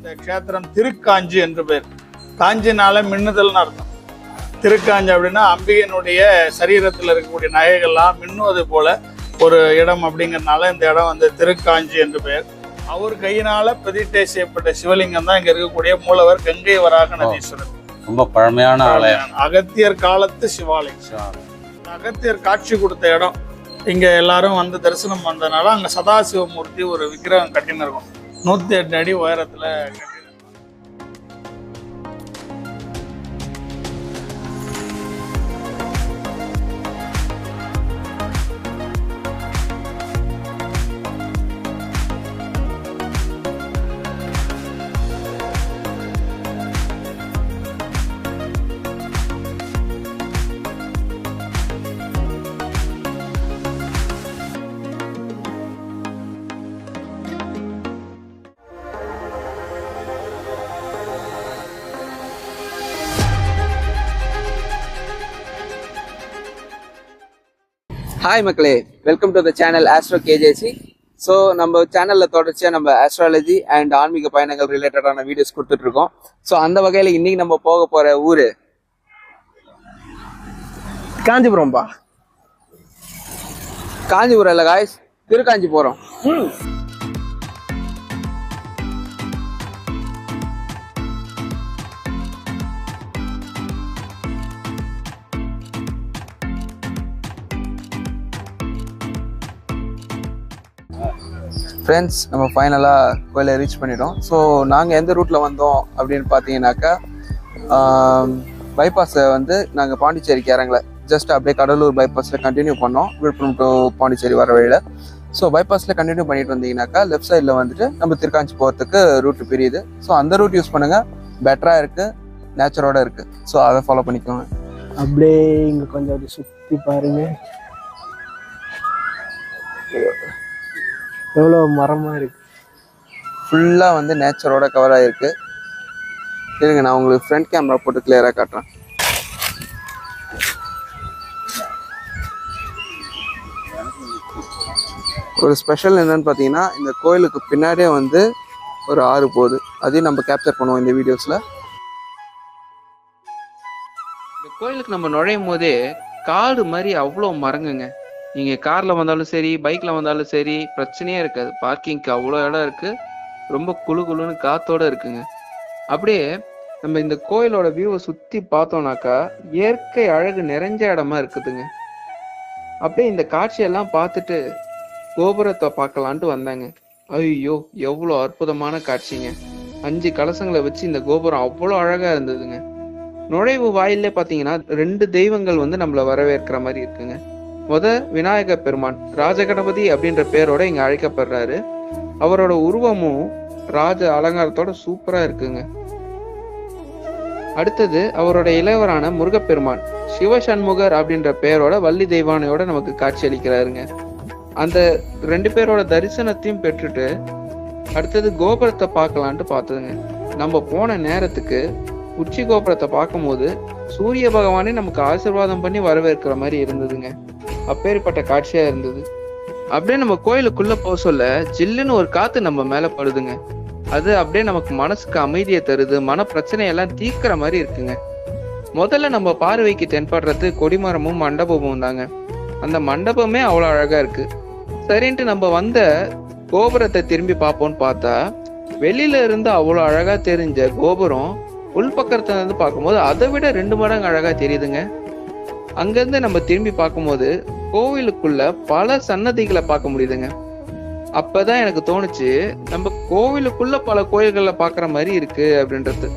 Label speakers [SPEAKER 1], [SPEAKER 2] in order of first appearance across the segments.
[SPEAKER 1] இந்த க்ஷேத்திரம் திருக்காஞ்சி என்று பேர். காஞ்சினால மின்னுதல்னு அர்த்தம். திருக்காஞ்சி அப்படின்னா அம்பிகையினுடைய சரீரத்தில் இருக்கக்கூடிய நகைகள்லாம் மின்னுவது போல ஒரு இடம் அப்படிங்கிறதுனால இந்த இடம் வந்து திருக்காஞ்சி என்று பெயர். அவர் கையினால பிரதிஷ்டை செய்யப்பட்ட சிவலிங்கம் தான் இங்க இருக்கக்கூடிய மூலவர் கங்கை வராக நதீஸ்வரர்.
[SPEAKER 2] ரொம்ப பழமையான ஆலயம்.
[SPEAKER 1] அகத்தியர் காலத்து சிவாலயம். அகத்தியர் காட்சி கொடுத்த இடம். இங்க எல்லாரும் வந்து தரிசனம் பண்ணதுனால அங்க சதாசிவமூர்த்தி ஒரு விக்கிரகம் கட்டின்னு இருக்கும். 108 அடி உயரத்துல கட்டி.
[SPEAKER 3] ஹாய் மக்களே, welcome to the channel astro KJC. So நம்ம சேனலில் தொடர்ச்சியாக நம்ம ஆஸ்ட்ராலஜி அண்ட் ஆன்மீக பயணங்கள் ரிலேட்டடான வீடியோஸ் கொடுத்துட்ருக்கோம். ஸோ அந்த வகையில் இன்றைக்கி நம்ம போக போகிற ஊர்
[SPEAKER 4] காஞ்சிபுரம்பா.
[SPEAKER 3] காஞ்சிபுரம் இல்லை காய்ஸ், திருக்காஞ்சி போகிறோம். ஃப்ரெண்ட்ஸ், நம்ம ஃபைனலாக கோயிலை ரீச் பண்ணிட்டோம். ஸோ நாங்கள் எந்த ரூட்டில் வந்தோம் அப்படின்னு பார்த்தீங்கன்னாக்கா, பைபாஸை வந்து நாங்கள் பாண்டிச்சேரிக்கு இறங்கல, ஜஸ்ட் அப்படியே கடலூர் பைபாஸில் கண்டினியூ பண்ணோம் விழுப்புரம் டு பாண்டிச்சேரி வர வழியில். ஸோ பைபாஸில் கண்டினியூ பண்ணிட்டு வந்தீங்கன்னாக்கா லெஃப்ட் சைடில் வந்துட்டு நம்ம திருக்காஞ்சி போகிறதுக்கு ரூட்டு பிரியுது. ஸோ அந்த ரூட் யூஸ் பண்ணுங்கள், பெட்டராக இருக்குது, நேச்சரோட இருக்குது. ஸோ அதை ஃபாலோ பண்ணிக்கோங்க.
[SPEAKER 4] அப்படியே இங்கே கொஞ்சம் அப்படி சுற்றி பாருங்க, எவ்வளோ மரமாக இருக்கு.
[SPEAKER 3] ஃபுல்லாக வந்து நேச்சரோட கவர் ஆகிருக்கு. இருங்க, நான் உங்களுக்கு ஃப்ரண்ட் கேமரா போட்டு கிளியராக காட்டுறேன். ஒரு ஸ்பெஷல் என்னன்னு பார்த்தீங்கன்னா, இந்த கோயிலுக்கு பின்னாடியே வந்து ஒரு ஆறு போகுது. அதையும் நம்ம கேப்சர் பண்ணுவோம் இந்த வீடியோஸில். இந்த கோயிலுக்கு நம்ம நுழையும் போதே காடு மாதிரி அவ்வளோ மரங்குங்க. நீங்கள் காரில் வந்தாலும் சரி, பைக்கில் வந்தாலும் சரி, பிரச்சனையே இருக்காது. பார்க்கிங்க்கு அவ்வளோ இடம் இருக்குது. ரொம்ப குளு குளுன்னு காத்தோடு இருக்குங்க. அப்படியே நம்ம இந்த கோயிலோட வியூவை சுற்றி பார்த்தோம்னாக்கா இயற்கை அழகு நிறைஞ்ச இடமா இருக்குதுங்க. அப்படியே இந்த காட்சியெல்லாம் பார்த்துட்டு கோபுரத்தை பார்க்கலான்ட்டு வந்தாங்க. ஐயோ, எவ்வளோ அற்புதமான காட்சிங்க. 5 கலசங்களை வச்சு இந்த கோபுரம் அவ்வளோ அழகாக இருந்ததுங்க. நுழைவு வாயிலே பார்த்தீங்கன்னா 2 தெய்வங்கள் வந்து நம்மளை வரவேற்கிற மாதிரி இருக்குங்க. விநாயக பெருமான் ராஜகணபதி அப்படின்ற பேரோட இங்க அழைக்கப்படுறாரு. அவரோட உருவமும் ராஜ அலங்காரத்தோட சூப்பரா இருக்குங்க. அடுத்தது அவரோட இளையவரான முருகப்பெருமான் சிவசண்முகர் அப்படின்ற பேரோட வள்ளி தெய்வானையோட நமக்கு காட்சி அளிக்கிறாருங்க. அந்த 2 பேரோட தரிசனத்தையும் பெற்றுட்டு அடுத்தது கோபுரத்தை பார்க்கலான்ட்டு பார்த்ததுங்க. நம்ம போன நேரத்துக்கு உச்சி கோபுரத்தை பார்க்கும் போது சூரிய பகவானே நமக்கு ஆசீர்வாதம் பண்ணி வரவேற்கிற மாதிரி இருந்ததுங்க. அப்பேற்பட்ட காட்சியா இருந்தது. அப்படியே நம்ம கோயிலுக்குள்ள போக சொல்ல ஜில்லுன்னு ஒரு காத்து நம்ம மேல படுதுங்க. அது அப்படியே நமக்கு மனசுக்கு அமைதியை தருது, மன பிரச்சனையெல்லாம் தீர்க்கிற மாதிரி இருக்குங்க. முதல்ல நம்ம பார்வைக்கு தென்படுறது கொடிமரமும் மண்டபமும் தாங்க. அந்த மண்டபமே அவ்வளோ அழகா இருக்கு. சரின்ட்டு நம்ம வந்த கோபுரத்தை திரும்பி பார்ப்போம்னு பார்த்தா வெளியில இருந்து அவ்வளோ அழகா தெரிஞ்ச கோபுரம் உள்பக்கத்துல இருந்து பார்க்கும்போது அதை விட 2 மடங்கு அழகா தெரியுதுங்க. அங்கிருந்து நம்ம திரும்பி பார்க்கும்போது கோவிலுக்குள்ள பல சன்னதிகளை பார்க்க முடியுதுங்க. அப்பதான் எனக்கு தோணுச்சு, நம்ம கோவிலுக்குள்ள பல கோயில்களை பார்க்குற மாதிரி இருக்கு அப்படின்றது.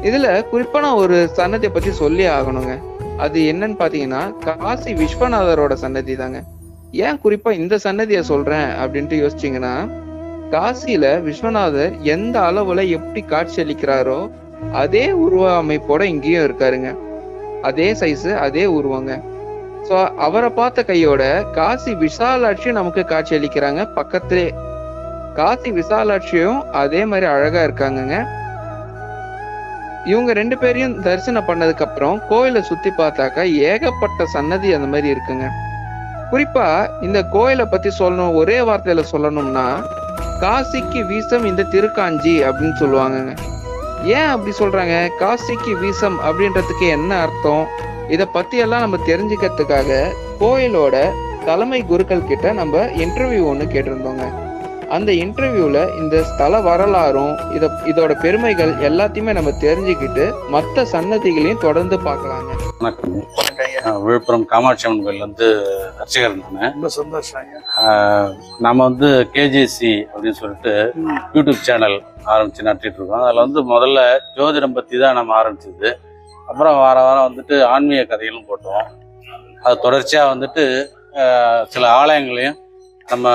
[SPEAKER 3] இதுல குறிப்பா நான் ஒரு சன்னதியை பத்தி சொல்லி ஆகணுங்க. அது என்னன்னு பாத்தீங்கன்னா காசி விஸ்வநாதரோட சன்னதி தாங்க. ஏன் குறிப்பா இந்த சன்னதியை சொல்றேன் அப்படின்ட்டு யோசிச்சிங்கன்னா, காசியில விஸ்வநாதர் எந்த அளவுல எப்படி காட்சி அளிக்கிறாரோ அதே உருவ அமைப்போட இங்கேயும் இருக்காருங்க. அதே சைஸ், அதே உருவங்க. ஸோ அவரை பார்த்த கையோட காசி விசாலாட்சி நமக்கு காட்சி அளிக்கிறாங்க பக்கத்திலே. காசி விசாலாட்சியும் அதே மாதிரி அழகா இருக்காங்கங்க. இவங்க 2 பேரையும் தரிசனம் பண்ணதுக்கு அப்புறம் கோயிலை சுத்தி பார்த்தாக்கா ஏகப்பட்ட சன்னதி அந்த மாதிரி இருக்குங்க. குறிப்பா இந்த கோயிலை பத்தி சொல்லணும், ஒரே வார்த்தையில சொல்லணும்னா காசிக்கு வீசம் இந்த திருக்காஞ்சி அப்படின்னு சொல்லுவாங்கங்க. ஏன் அப்படி சொல்றாங்க? காசிக்கு வீசம் அப்படின்றதுக்கு என்ன அர்த்தம்? இத பத்தி எல்லாம் நம்ம தெரிஞ்சுக்கிறதுக்காக கோயிலோட தலைமை குருக்கள் கிட்ட நம்ம இன்டர்வியூ ஒன்று கேட்டிருந்தோங்க. அந்த இன்டர்வியூல இந்த ஸ்தல வரலாறும் இதோட பெருமைகள் எல்லாத்தையுமே நம்ம தெரிஞ்சுக்கிட்டு மற்ற சன்னதிகளையும் தொடர்ந்து பார்க்கலாங்க.
[SPEAKER 2] வணக்கம். விழுப்புரம் காமாட்சி அம்மன் கோயில் வந்து அர்ச்சகர் நான்.
[SPEAKER 1] ரொம்ப சந்தோஷம்.
[SPEAKER 2] நம்ம வந்து கேஜிசி அப்படின்னு சொல்லிட்டு யூடியூப் சேனல் ஆரம்பிச்சு நடத்திட்டு இருக்கோம். அதில் வந்து முதல்ல ஜோதிடம் பற்றி தான் நம்ம ஆரம்பிச்சது. அப்புறம் வாரம் வந்துட்டு ஆன்மீக கதைகளும் போட்டோம். அது தொடர்ச்சியாக வந்துட்டு சில ஆலயங்களையும் நம்ம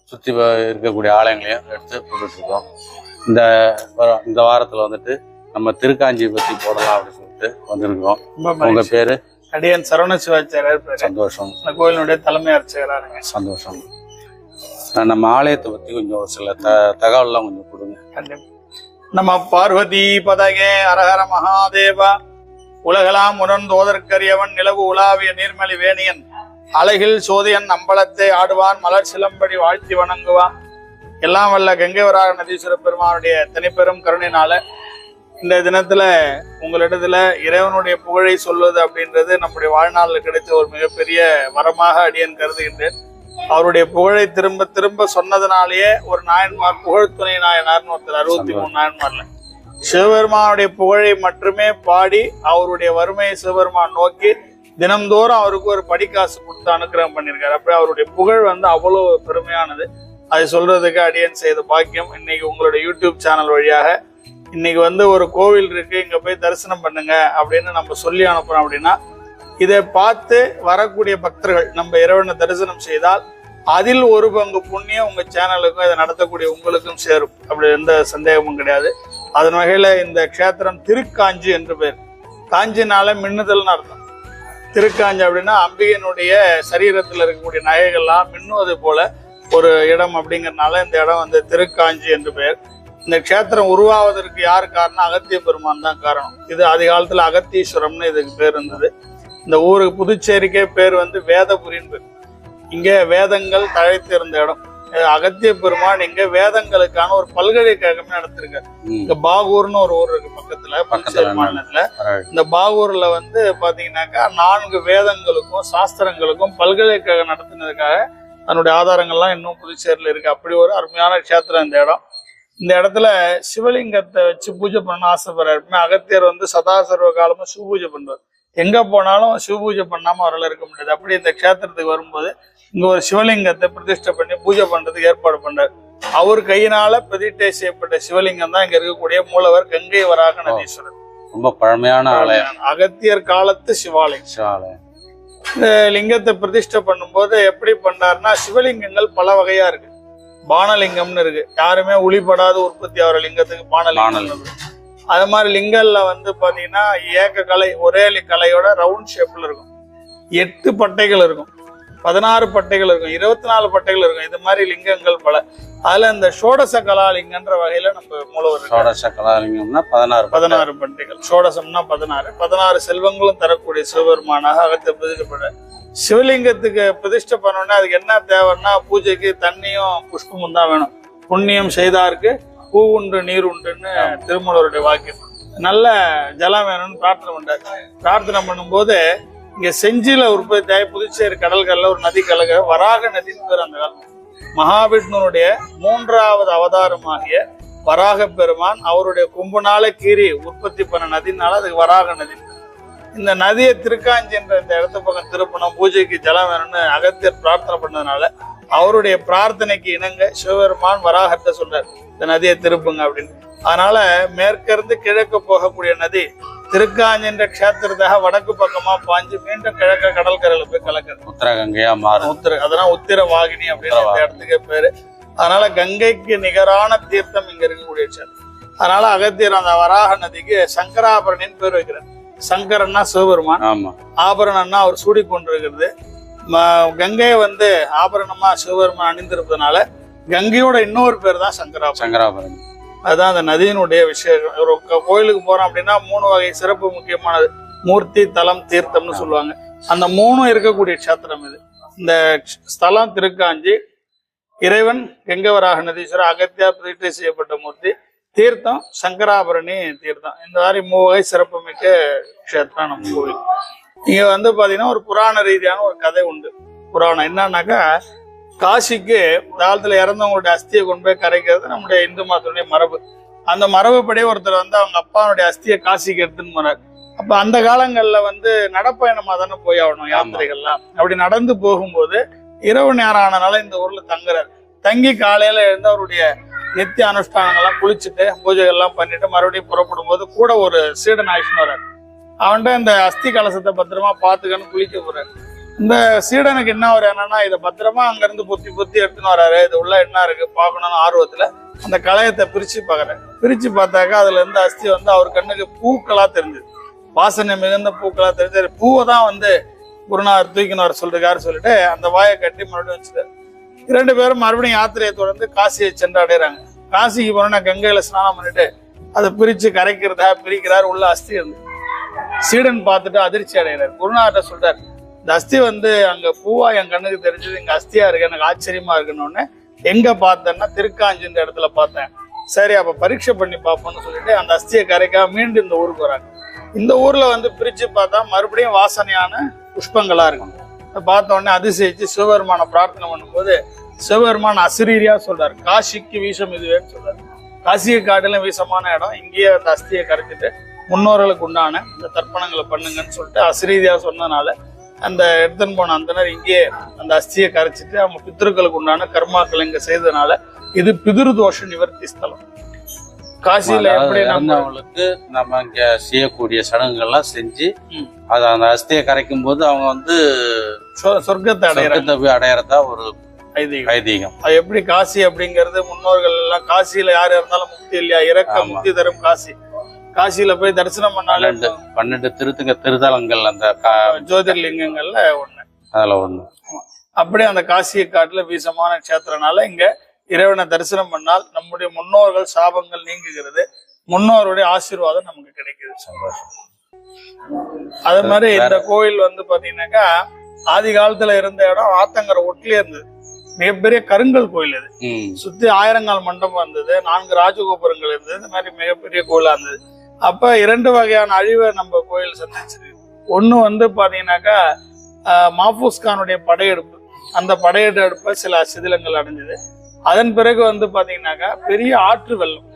[SPEAKER 2] சுற்றி இருக்கக்கூடிய ஆலயங்களையும் எடுத்து போட்டுட்ருக்கோம். இந்த வாரத்தில் வந்துட்டு நம்ம திருக்காஞ்சி பற்றி போடலாம் அப்படின்னு சொல்லிட்டு வந்திருக்கோம். உங்கள் பேர்?
[SPEAKER 1] அடியன் சரவண சிவாச்சாரியர்.
[SPEAKER 2] சந்தோஷம்.
[SPEAKER 1] இந்த கோயிலுடைய தலைமை அர்ச்சகராக.
[SPEAKER 2] சந்தோஷம். நம்ம ஆலயத்தை பற்றி கொஞ்சம் சில தகவல்லாம் கொஞ்சம் கொடுங்க.
[SPEAKER 1] கண்டிப்பா. நம்ம பார்வதி பதகே அரஹர மகாதேவா. உலகலாம் உணர்ந்தோதற்கரியவன் நிலவு உலாவிய நீர்மலி வேணியன் அழகில் சோதியன் அம்பலத்தை ஆடுவான் மலர் சிலம்படி வாழ்த்தி வணங்குவான். எல்லாம் வல்ல கங்கைவராக நதீஸ்வர பெருமானுடைய தனிப்பெரும் கருணையினால இந்த தினத்துல உங்களிடத்துல இறைவனுடைய புகழை சொல்வது அப்படின்றது நம்முடைய வாழ்நாளில் கிடைத்த ஒரு மிகப்பெரிய வரமாக அடியேன் கருதுகின்றேன். அவருடைய புகழை திரும்ப திரும்ப சொன்னதுனாலேயே ஒரு நாயன்மார் புகழ்துணை நாயனார்னு ஒருத்தர் 63 நாயன்மார்ல சிவபெருமானுடைய புகழை மட்டுமே பாடி அவருடைய வறுமையை சிவபெருமான் நோக்கி தினம்தோறும் அவருக்கு ஒரு படிக்காசு கொடுத்து அனுக்கிரகம் பண்ணியிருக்காரு. அப்படி அவருடைய புகழ் வந்து அவ்வளவு பெருமையானது. அதை சொல்றதுக்கு அடியேன் செய்த பாக்கியம். இன்னைக்கு உங்களுடைய யூடியூப் சேனல் வழியாக இன்னைக்கு வந்து ஒரு கோவில் இருக்கு, இங்க போய் தரிசனம் பண்ணுங்க அப்படின்னு நம்ம சொல்லி அனுப்புறோம். அப்படின்னா இதை பார்த்து வரக்கூடிய பக்தர்கள் நம்ம இறைவனை தரிசனம் செய்தால் அதில் ஒரு பங்கு புண்ணியம் உங்க சேனலுக்கும் இதை நடத்தக்கூடிய உங்களுக்கும் சேரும். அப்படி எந்த சந்தேகமும் கிடையாது. அதன் வகையில இந்த க்ஷேத்திரம் திருக்காஞ்சி என்று பேர். காஞ்சினால மின்னுதல்னு அர்த்தம். திருக்காஞ்சி அப்படின்னா அம்பிகையினுடைய சரீரத்தில் இருக்கக்கூடிய நகைகள்லாம் மின்னுவது போல ஒரு இடம் அப்படிங்கறதுனால இந்த இடம் வந்து திருக்காஞ்சி என்று பெயர். இந்த க்ஷேத்திரம் உருவாவதற்கு யார் காரணம்? அகத்திய பெருமான் தான் காரணம். இது ஆதி காலத்துல அகத்தீஸ்வரம்னு இதுக்கு பேர் இருந்தது. இந்த ஊருக்கு புதுச்சேரிக்கே பேர் வந்து வேதபுரின்னு பேர். இங்க வேதங்கள் தழைத்திருந்த இடம். அகத்திய பெருமான் இங்க வேதங்களுக்கான ஒரு பல்கலைக்கழகமே நடத்திருக்காரு. இங்க பாகூர்னு ஒரு ஊர் இருக்கு பக்கத்துல, புதுச்சேரி மாநிலத்துல. இந்த பாகூர்ல வந்து பாத்தீங்கன்னாக்கா 4 வேதங்களுக்கும் சாஸ்திரங்களுக்கும் பல்கலைக்கழகம் நடத்தினதுக்காக அதனுடைய ஆதாரங்கள்லாம் இன்னும் புதுச்சேரியில இருக்கு. அப்படி ஒரு அருமையான க்ஷேத்திரம் இந்த இடம். இந்த இடத்துல சிவலிங்கத்தை வச்சு பூஜை பண்ண ஆசைப்படுறாரு. அகத்தியர் வந்து சதா சர்வ காலமும் சிவ பூஜை பண்றாரு. எங்க போனாலும் சிவ பூஜை பண்ணாம அவரால் இருக்க முடியாது. அப்படி இந்த க்ஷேத்திரத்துக்கு வரும்போது இங்க ஒரு சிவலிங்கத்தை பிரதிஷ்டை பண்ணி பூஜை பண்றதுக்கு ஏற்பாடு பண்றாரு. அவர் கையினால பிரதிஷ்டை செய்யப்பட்ட சிவலிங்கம் தான் இங்க இருக்கக்கூடிய மூலவர் கங்கை வராக நதீஸ்வரர்.
[SPEAKER 2] ரொம்ப பழமையான ஆலயம்.
[SPEAKER 1] அகத்தியர் காலத்து சிவாலயம். இந்த லிங்கத்தை பிரதிஷ்டை பண்ணும்போது எப்படி பண்றாருன்னா, சிவலிங்கங்கள் பல வகையா இருக்கு. பானலிங்கம்னு இருக்கு. யாருமே ஒளிபடாத உற்பத்தி ஆகிற லிங்கத்துக்கு பானலிங்கம். அது மாதிரி லிங்கல்ல வந்து பாத்தீங்கன்னா ஏக கலை, ஒரே கலையோட ரவுண்ட் ஷேப்ல இருக்கும். 8 பட்டைகள் இருக்கும், 16 பட்டைகள் இருக்கும், 24 பட்டைகள் இருக்கும். இது மாதிரி லிங்கங்கள் பல. அதுல இந்த ஷோடச கலாலிங்கன்ற வகையில நம்ம மூலவர்.
[SPEAKER 2] ஷோடச கலாலிங்கம்னா 16
[SPEAKER 1] பட்டைகள். ஷோடசம்னா 16 செல்வங்களும் தரக்கூடிய சிவபெருமானாக அகத்தை பிரதிஷ்டப்பட. சிவலிங்கத்துக்கு பிரதிஷ்டை பண்ணோம்னா அதுக்கு என்ன தேவைன்னா, பூஜைக்கு தண்ணியும் புஷ்பமும் தான் வேணும். புண்ணியம் செய்தாருக்கு பூ உண்டு நீர் உண்டுன்னு திருமூலருடைய வாக்கியம். நல்ல ஜலம் வேணும்னு பிரார்த்தனை பண்றாரு. பிரார்த்தனை பண்ணும்போது இங்க செஞ்சில உற்பத்தி ஆகி புதுச்சேரி கடல்கள்ல ஒரு நதி கலக வராக நதின்னு பேர். அந்த காலம் மகாவிஷ்ணுனுடைய 3வது அவதாரமாகிய வராக பெருமான் அவருடைய கொம்புனால கீறி உற்பத்தி பண்ண நதினால அதுக்கு வராக நதி. இந்த நதியை திருக்காஞ்சி என்ற இந்த இடத்து பக்கம் திருப்பணம், பூஜைக்கு ஜலம் வேணும்னு அகத்தியர் பிரார்த்தனை பண்ணதுனால அவருடைய பிரார்த்தனைக்கு இணங்க சிவபெருமான் வராகத்தை சொல்றார், இந்த நதியை திருப்புங்க அப்படின்னு. அதனால மேற்கிருந்து கிழக்கு போகக்கூடிய நதி திருக்காஞ்சி என்ற க்ஷேத்திரத்தாக வடக்கு பக்கமா பாஞ்சு மீண்டும் கிழக்க கடற்கரையில போய் கலக்குது.
[SPEAKER 2] உத்தர கங்கையா மாறும்.
[SPEAKER 1] அதெல்லாம் உத்திர வாகினி அப்படின்னு இந்த இடத்துக்கு பேரு. அதனால கங்கைக்கு நிகரான தீர்த்தம் இங்க இருக்கக்கூடிய க்ஷேத்திரம். அதனால அகத்தியர் அந்த வராக நதிக்கு சங்கராபரணின்னு பேர் வைக்கிறார். சங்கரன்னா சிவபெருமான், ஆபரணம்னா அவர் சூடி கொண்டிருக்கிறது. கங்கையை வந்து ஆபரணமா சிவபெருமான் அணிந்திருப்பதனால கங்கையோட இன்னொரு பேர் தான் சங்கராபரணி. அதுதான் அந்த நதியினுடைய விஷயம். ஒரு கோயிலுக்கு போறோம் அப்படின்னா 3 வகை சிறப்பு முக்கியமானது. மூர்த்தி, தலம், தீர்த்தம்னு சொல்லுவாங்க. அந்த 3 இருக்கக்கூடிய க்ஷேத்திரம் இது. இந்த ஸ்தலம் திருக்காஞ்சி. இறைவன் கெங்கவராக நதீஸ்வரர், அகத்தியா பிரதிஷ்டை செய்யப்பட்ட மூர்த்தி, தீர்த்தம் சங்கராபரணி தீர்த்தம். இந்த மாதிரி 3 வகை சிறப்புமிக்க க்ஷேத்திரம் நம்ம கோவில். இங்க வந்து பாத்தீங்கன்னா ஒரு புராண ரீதியான ஒரு கதை உண்டு. புராணம் என்னன்னாக்கா, காசிக்கு காலத்துல இறந்தவங்களுடைய அஸ்தியை கொண்டு போய் கரைக்கிறது நம்முடைய இந்து மதத்துடைய மரபு. அந்த மரபுப்படி ஒருத்தர் வந்து அவங்க அப்பாவுடைய அஸ்தியை காசிக்கு எடுத்துன்னு போனார். அப்ப அந்த காலங்கள்ல வந்து நடப்பயணமா தானே போய் ஆகணும் யாத்திரைகள்லாம். அப்படி நடந்து போகும்போது இரவு நேரம் ஆனனால இந்த ஊர்ல தங்குறாரு. தங்கி காலையில எழுந்து அவருடைய நித்திய அனுஷ்டானங்கள்லாம் குளிச்சுட்டு பூஜைகள்லாம் பண்ணிட்டு மறுபடியும் புறப்படும் போது கூட ஒரு சீடன் ஆயிடுச்சுன்னு வர்றாரு. அவன்கிட்ட இந்த அஸ்தி கலசத்தை பத்திரமா பாத்துக்கன்னு குளிக்க போறாரு. இந்த சீடனுக்கு என்ன ஒரு என்னன்னா, இதை பத்திரமா அங்க இருந்து பொத்தி எடுத்துன்னு வர்றாரு, இது உள்ள என்ன இருக்கு பாக்கணும்னு ஆர்வத்துல அந்த களையத்தை பிரிச்சு பாக்குறாரு. பிரிச்சு பார்த்தாக்கா அதுல இருந்து அஸ்தி வந்து அவர் கண்ணுக்கு பூக்களா தெரிஞ்சது, வாசனை மிகுந்த பூக்களா தெரிஞ்சது. பூவை தான் வந்து குருநாதர் தூக்கின்னு வர சொல்றாரு சொல்லிட்டு அந்த வாயை கட்டி மறுபடியும் வச்சுட்டாரு. 2 பேரும் மறுபடியும் யாத்திரையை தொடர்ந்து காசியை சென்று அடைகிறாங்க. காசிக்கு போனோன்னா கங்கையில ஸ்நானம் பண்ணிட்டு அதை பிரிச்சு கரைக்கிறதா பிரிக்கிறார். உள்ள அஸ்தி இருந்து சீடன் பார்த்துட்டு அதிர்ச்சி அடைகிறார். குருநாதர் சொல்றாரு, இந்த அஸ்தி வந்து அங்க பூவா என் கண்ணுக்கு தெரிஞ்சது, இங்க அஸ்தியா இருக்கு, எனக்கு ஆச்சரியமா இருக்குன்னு. எங்க பார்த்தேன்னா திருக்காஞ்சி இந்த இடத்துல பார்த்தேன். சரி அப்ப பரீட்சை பண்ணி பார்ப்போம்னு சொல்லிட்டு அந்த அஸ்தியை கரைக்காம மீண்டும் இந்த ஊருக்கு வராங்க. இந்த ஊர்ல வந்து பிரிச்சு பார்த்தா மறுபடியும் வாசனையான புஷ்பங்களா இருக்கும். பார்த்த உடனே அதிசயிச்சு சிவபெருமான பிரார்த்தனை பண்ணும்போது சிவபெருமான் அசிரீரியா சொல்றாரு, காசிக்கு வீசம் இதுவேன்னு சொல்றாரு. காசியை காட்டிலும் வீசமான இடம், இங்கேயே அந்த அஸ்தியை கரைச்சிட்டு முன்னோர்களுக்கு உண்டான இந்த தர்ப்பணங்களை பண்ணுங்கன்னு சொல்லிட்டு அசிரீதியா சொன்னதுனால அந்த எடுத்துன்னு போன அந்தனர் இங்கேயே அந்த அஸ்தியை கரைச்சிட்டு அவங்க பித்ருக்களுக்கு உண்டான கர்மாக்கள் இங்க செய்ததுனால இது பிதிருதோஷ நிவர்த்தி ஸ்தலம். காசியில எப்படி
[SPEAKER 2] அவங்களுக்கு நம்ம இங்க செய்யக்கூடிய சடங்குகள்லாம் செஞ்சு அதை அந்த அஸ்தியை கரைக்கும் போது அவங்க வந்து
[SPEAKER 1] சொர்க்கத்தை
[SPEAKER 2] அடையறதா ஒரு ஐதீகம்.
[SPEAKER 1] அது எப்படி காசி அப்படிங்கிறது முன்னோர்கள் எல்லாம் காசியில யாரு இருந்தாலும் முக்தி இல்லையா, இறக்க முக்தி தரும் காசி. காசியில போய் தரிசனம் பண்ணாலே
[SPEAKER 2] 12 திருத்தலங்கள் அந்த
[SPEAKER 1] ஜோதிர்லிங்கங்கள்ல ஒண்ணு,
[SPEAKER 2] அதுல ஒண்ணு.
[SPEAKER 1] அப்படியே அந்த காசியை காட்டுல வீசமான கஷேத்திரனால இங்க இறைவனை தரிசனம் பண்ணால் நம்முடைய முன்னோர்கள் சாபங்கள் நீங்குகிறது, முன்னோருடைய ஆசீர்வாதம் நமக்கு கிடைக்குது. அது மாதிரி இந்த கோயில் வந்து பாத்தீங்கன்னாக்கா ஆதி காலத்துல இருந்த இடம் ஆத்தங்கரை ஒட்டிலே இருந்தது. மிகப்பெரிய கருங்கல் கோயில் இது. சுத்தி 1000 மண்டபம் இருந்தது, 4 ராஜகோபுரங்கள் இருந்தது. இந்த மாதிரி மிகப்பெரிய கோயிலா இருந்தது. அப்ப 2 வகையான அழிவை நம்ம கோயில் சந்திச்சிருக்கு. ஒண்ணு வந்து பாத்தீங்கன்னாக்கா மாஃபூஸ் கானுடைய படையெடுப்பு. அந்த படையெடுப்ப சில சிதிலங்கள் அடைஞ்சது. அதன் பிறகு வந்து பாத்தீங்கன்னாக்கா பெரிய ஆற்று வெள்ளம்.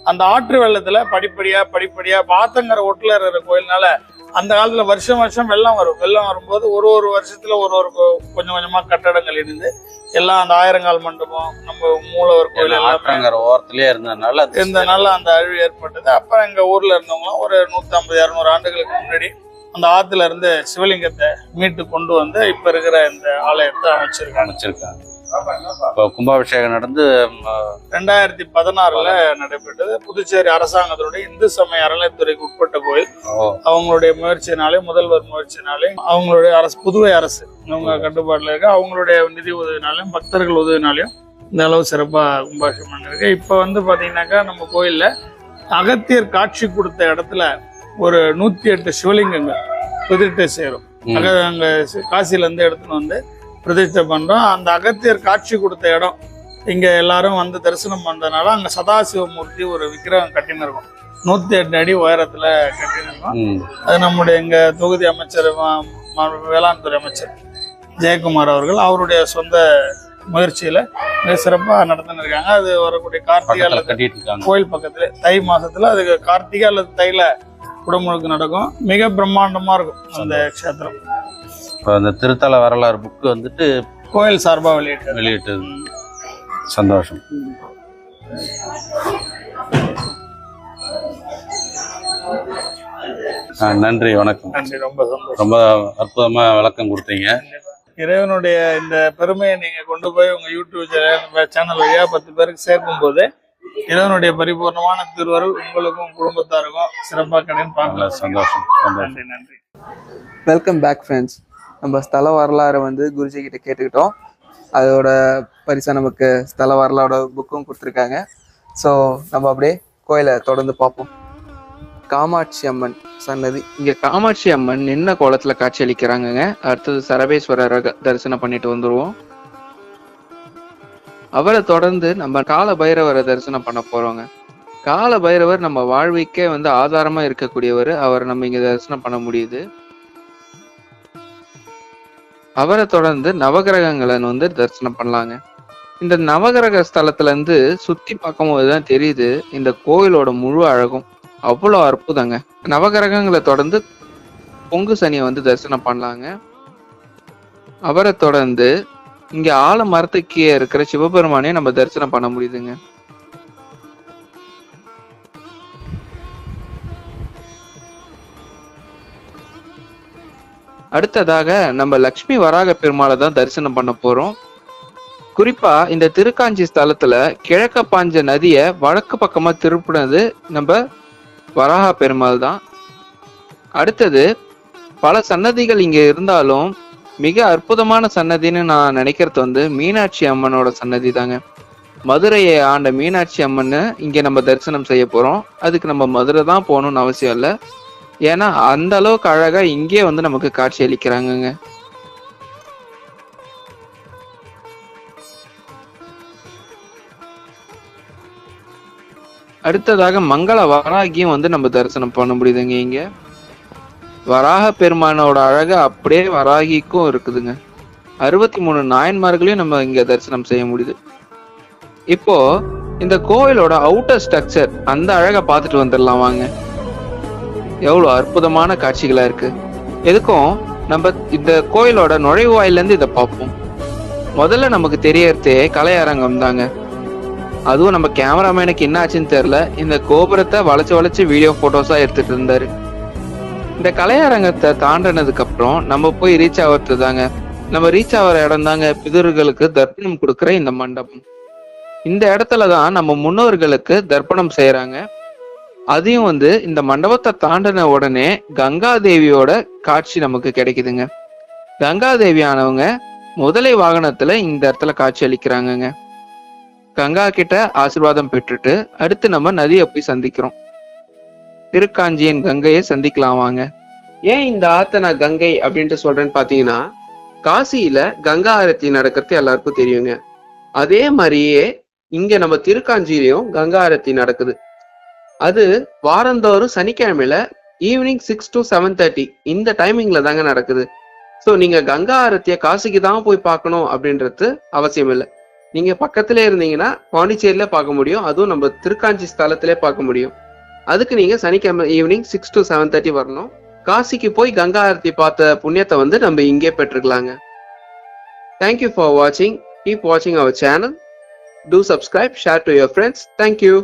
[SPEAKER 1] அந்த ஆற்று வெள்ளத்துல படிப்படியா பாத்தங்கரை ஒட்டுல இருக்கிற கோயில்னால அந்த காலத்துல வருஷம் வெள்ளம் வரும். வெள்ளம் வரும்போது ஒரு வருஷத்துல ஒரு கொஞ்சம் கொஞ்சமா கட்டடங்கள் இருந்து எல்லாம் அந்த 1000 மண்டபம் நம்ம மூலவர் கோயில் எல்லாம்
[SPEAKER 2] ஓரத்திலே இருந்ததுனால
[SPEAKER 1] அந்த அழிவு ஏற்பட்டது. அப்ப எங்க ஊர்ல இருந்தவங்களும் ஒரு 150-200 ஆண்டுகளுக்கு முன்னாடி அந்த ஆத்துல இருந்து சிவலிங்கத்தை மீட்டு கொண்டு வந்து இப்ப இருக்கிற இந்த ஆலயத்தை அமைச்சிருக்காங்க.
[SPEAKER 2] இப்போ கும்பாபிஷேகம் நடந்து
[SPEAKER 1] 2016 நடைபெற்றது. புதுச்சேரி அரசாங்கத்தினுடைய இந்து சமய அறநிலையத்துறைக்கு உட்பட்ட கோயில். அவங்களுடைய முயற்சியினாலே, முதல்வர் முயற்சினாலையும், அவங்களுடைய அரசு, புதுவை அரசு அவங்க கட்டுப்பாட்டுல இருக்க அவங்களுடைய நிதி உதவினாலையும் பக்தர்கள் உதவினாலையும் இந்த அளவு சிறப்பா கும்பாபிஷேகம் பண்ணிருக்கு. இப்ப வந்து பாத்தீங்கன்னாக்கா நம்ம கோயில்ல அகத்தியர் காட்சி கொடுத்த இடத்துல ஒரு 108 சிவலிங்கங்கள் பிரதிஷ்டை சேரும். அங்க காசில இருந்து எடுத்துன்னு வந்து பிரதிஷ்டை பண்றோம். அந்த அகத்தியர் காட்சி கொடுத்த இடம் இங்க எல்லாரும் வந்து தரிசனம் பண்றதுனால அங்க சதாசிவமூர்த்தி ஒரு விக்கிரகம் கட்டின்னு இருக்கும். 108 அடி உயரத்துல கட்டின்னு இருக்கும். அது நம்முடைய எங்க தொகுதி அமைச்சர் வேளாண் துறை அமைச்சர் ஜெயக்குமார் அவர்கள் அவருடைய சொந்த முயற்சியில மிக சிறப்பா நடத்தின்னு இருக்காங்க. அது வரக்கூடிய கார்த்திகை அல்லது கோயில் பக்கத்துல தை மாசத்துல அதுக்கு கார்த்திகை அல்லது தைல குடமுழுக்கு நடக்கும். மிக பிரம்மாண்டமா இருக்கும் அந்த க்ஷேத்திரம்.
[SPEAKER 2] அந்த திருத்தல வரலாறு புக்கு வந்துட்டு
[SPEAKER 1] கோயில் சார்பா வெளியிட்டு
[SPEAKER 2] சந்தோஷம். நன்றி, வணக்கம்.
[SPEAKER 1] நன்றி, ரொம்ப சந்தோஷம்.
[SPEAKER 2] ரொம்ப அற்புதமா விளக்கம் கொடுத்தீங்க.
[SPEAKER 1] இறைவனுடைய இந்த பெருமையை நீங்க கொண்டு போய் உங்க யூடியூப் சேனல் வழியா 10 பேருக்கு சேர்க்கும் போது இறைவனுடைய பரிபூர்ணமான திருவருள் உங்களுக்கும் குடும்பத்தாருக்கும் சிறப்பா கிடைன்னு பார்க்கலாம்.
[SPEAKER 2] சந்தோஷம்.
[SPEAKER 1] நன்றி.
[SPEAKER 3] Welcome back friends. நம்ம ஸ்தல வரலாறு வந்து குருஜி கிட்ட கேட்டுக்கிட்டோம். அதோட பரிசா நமக்கு ஸ்தல வரலாறோட புக்கும் கொடுத்துருக்காங்க. ஸோ நம்ம அப்படியே கோயிலை தொடர்ந்து பார்ப்போம். காமாட்சி அம்மன் சன்னதி. இங்க காமாட்சி அம்மன் நின்ன கோலத்துல காட்சி அளிக்கிறாங்க. அடுத்தது சரபேஸ்வரரை தரிசனம் பண்ணிட்டு வந்துருவோம். அவரை தொடர்ந்து நம்ம கால பைரவரை தரிசனம் பண்ண போறோங்க. கால பைரவர் நம்ம வாழ்விக்கே வந்து ஆதாரமா இருக்கக்கூடியவர். அவரை நம்ம இங்க தரிசனம் பண்ண முடியுது. அவரை தொடர்ந்து நவகிரகங்களை வந்து தரிசனம் பண்ணலாங்க. இந்த நவகிரக ஸ்தலத்துல இருந்து சுத்தி பார்க்கும் போதுதான் தெரியுது இந்த கோயிலோட முழு அழகும். அவ்வளோ அற்புதங்க. நவகிரகங்களை தொடர்ந்து பொங்கு சனியை வந்து தரிசனம் பண்ணலாங்க. அவரை தொடர்ந்து இங்க ஆல மரத்துக்கே இருக்கிற சிவபெருமானையும் நம்ம தரிசனம் பண்ண முடியுதுங்க. அடுத்ததாக நம்ம லக்ஷ்மி வராக பெருமாளை தான் தரிசனம் பண்ண போறோம். குறிப்பா இந்த திருக்காஞ்சி ஸ்தலத்துல கிழக்க பாஞ்ச நதிய வடக்கு பக்கமா திருப்பினது நம்ம வராக பெருமாள் தான். அடுத்தது பல சன்னதிகள் இங்க இருந்தாலும் மிக அற்புதமான சன்னதின்னு நான் நினைக்கிறது வந்து மீனாட்சி அம்மனோட சன்னதி தாங்க. மதுரையை ஆண்ட மீனாட்சி அம்மன் இங்க நம்ம தரிசனம் செய்ய போறோம். அதுக்கு நம்ம மதுரை தான் போகணும்னு அவசியம் இல்லை. ஏன்னா அந்த அளவுக்கு அழகா இங்கே வந்து நமக்கு காட்சி அளிக்கிறாங்கங்க. அடுத்ததாக மங்கள வராகியும் வந்து நம்ம தரிசனம் பண்ண முடியுதுங்க. இங்க வராக பெருமானோட அழகு அப்படியே வராகிக்கும் இருக்குதுங்க. 63 நாயன்மார்களையும் நம்ம இங்க தரிசனம் செய்ய முடியுது. இப்போ இந்த கோயிலோட அவுட்டர் ஸ்ட்ரக்சர் அந்த அழகை பார்த்துட்டு வந்துடலாம் வாங்க. எவ்வளவு அற்புதமான காட்சிகளா இருக்கு. எதுக்கும் நம்ம இந்த கோயிலோட நுழைவாயில இருந்து இதை பார்ப்போம். முதல்ல நமக்கு தெரியறதே கலையரங்கம் தாங்க. அதுவும் நம்ம கேமராமேனுக்கு என்ன ஆச்சுன்னு தெரியல, இந்த கோபுரத்தை வளைச்சு வீடியோ போட்டோஸா எடுத்துட்டு இருந்தாரு. இந்த கலையரங்கத்தை தாண்டினதுக்கு அப்புறம் நம்ம போய் ரீச் ஆகிறது தாங்க. நம்ம ரீச் ஆகிற இடம் தாங்க பிதர்களுக்கு தர்ப்பணம் கொடுக்குற இந்த மண்டபம். இந்த இடத்துலதான் நம்ம முன்னோர்களுக்கு தர்ப்பணம் செய்யறாங்க. அதையும் வந்து இந்த மண்டபத்தை தாண்டின உடனே கங்காதேவியோட காட்சி நமக்கு கிடைக்குதுங்க. கங்காதேவியானவங்க முதலை வாகனத்துல இந்த இடத்துல காட்சி அளிக்கிறாங்கங்க. கங்கா கிட்ட ஆசீர்வாதம் பெற்றுட்டு அடுத்து நம்ம நதியை போய் சந்திக்கிறோம். திருக்காஞ்சியின் கங்கையை சந்திக்கலாம் வாங்க. ஏன் இந்த ஆத்த நான் கங்கை அப்படின்ட்டு சொல்றேன்னு பாத்தீங்கன்னா, காசியில கங்கா ஆரத்தி நடக்கிறது எல்லாருக்கும் தெரியுங்க. அதே மாதிரியே இங்க நம்ம திருக்காஞ்சியிலையும் கங்கா ஆரத்தி நடக்குது. அது வாரந்தோறும் சனிக்கிழமையில ஈவினிங் 6 to 7:30 இந்த டைமிங்ல தாங்க நடக்குது. ஸோ நீங்க கங்கா ஆரத்திய காசிக்கு தான் போய் பார்க்கணும் அப்படின்றது அவசியம் இல்லை. நீங்க பக்கத்துல இருந்தீங்கன்னா பாண்டிச்சேரியில பார்க்க முடியும். அதுவும் நம்ம திருக்காஞ்சி ஸ்தலத்திலே பார்க்க முடியும். அதுக்கு நீங்க சனிக்கிழமை ஈவினிங் 6 to 7:30 வரணும். காசிக்கு போய் கங்கா ஆரத்தி பார்த்த புண்ணியத்தை வந்து நம்ம இங்கே பெற்றுக்கலாங்க. தேங்க்யூ ஃபார் வாட்சிங். கீப் வாட்சிங் our channel. Do subscribe, share to your friends. Thank you.